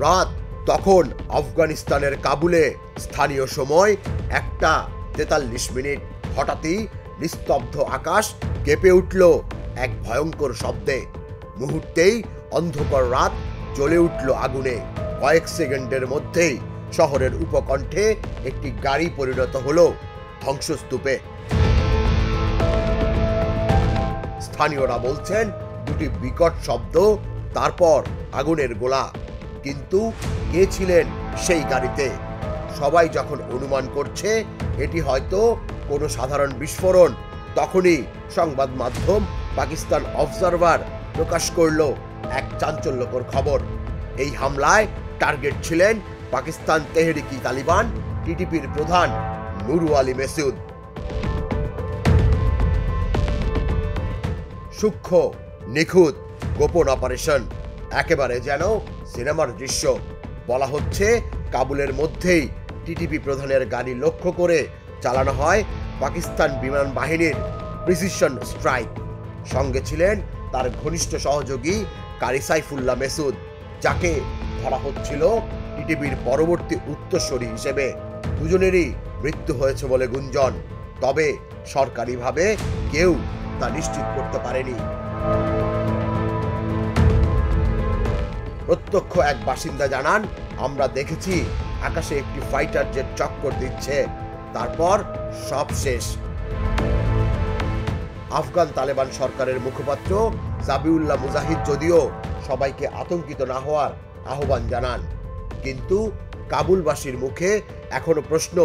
রাত তখন আফগানিস্তানের কাবুলে স্থানীয় সময় 1:43। হঠাৎই নিস্তব্ধ আকাশ কেঁপে উঠল এক ভয়ঙ্কর শব্দে। মুহূর্তেই অন্ধকার রাত জ্বলে উঠল আগুনে। কয়েক সেকেন্ডের মধ্যেই শহরের উপকণ্ঠে একটি গাড়ি পরিণত হলো ধ্বংসস্তূপে। স্থানীয়রা বলছেন দুটি বিকট শব্দ, তারপর আগুনের গোলা। কিন্তু কে ছিলেন সেই গাড়িতে? সবাই যখন অনুমান করছে এটি হয়তো কোনো সাধারণ বিস্ফোরণ, তখনই সংবাদ মাধ্যম পাকিস্তান অবজারভার প্রকাশ করল এক চাঞ্চল্যকর খবর। এই হামলায় টার্গেট ছিলেন পাকিস্তান তেহরিকি তালিবান টিটিপির প্রধান নুরু আলী মেসুদ। সূক্ষ্ম, নিখুঁত, গোপন অপারেশন, একেবারে যেন সিনেমার দৃশ্য। বলা হচ্ছে কাবুলের মধ্যেই টিটিপি প্রধানের গাড়ি লক্ষ্য করে চালানো হয় পাকিস্তান বিমান বাহিনীর প্রিসিশন স্ট্রাইক। সঙ্গে ছিলেন তার ঘনিষ্ঠ সহযোগী কারি সাইফুল্লাহ মেসুদ, যাকে ধরা হচ্ছিল টিটিপির পরবর্তী উত্তরসূরি হিসেবে। দুজনেরই মৃত্যু হয়েছে বলে গুঞ্জন, তবে সরকারিভাবে কেউ তা নিশ্চিত করতে পারেনি। প্রত্যক্ষ এক বাসিন্দা জানান, আমরা দেখেছি আকাশে একটি ফাইটার জেট চক্কর দিচ্ছে, তারপর সব শেষ। আফগান তালেবান সরকারের মুখপাত্র জাবিউল্লাহ মুজাহিদ যদিও সবাইকে আতঙ্কিত না হওয়ার আহ্বান জানান, কিন্তু কাবুলবাসীর মুখে এখনো প্রশ্ন,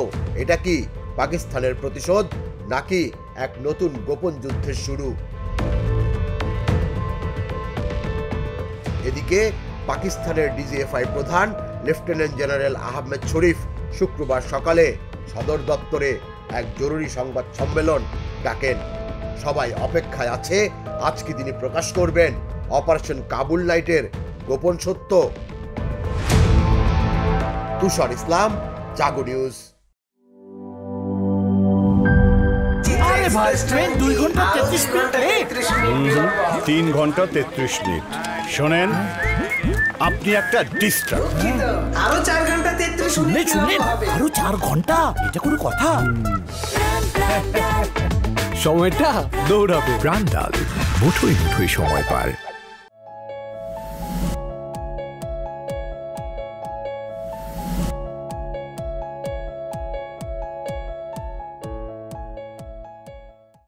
এটা কি পাকিস্তানের প্রতিশোধ নাকি এক নতুন গোপন যুদ্ধের শুরু? এদিকে পাকিস্তানের ডিজিএফআই প্রধান লেফটেন্যান্ট জেনারেল আহমেদ শরীফ শুক্রবার সকালে সদর দপ্তরে এক জরুরি সংবাদ সম্মেলন ডাকেন। সবাই অপেক্ষায় আছে আজকে তিনি প্রকাশ করবেন অপারেশন কাবুল নাইটের গোপন সত্য। তুষার ইসলাম, জাগো নিউজ। ভাই ট্রেন 2 ঘন্টা 33 মিনিট, 3 ঘন্টা 33 মিনিট। শোনেন, আপনি একটা ডিস্টার্ব। আরো 4 ঘন্টা 33 মিনিট শুনলেন? আরো 4 ঘন্টা, এটা কোনো কথা? সময়টা দৌড়াবে। প্রাণডাল মুঠোই মুঠোই সময় পার।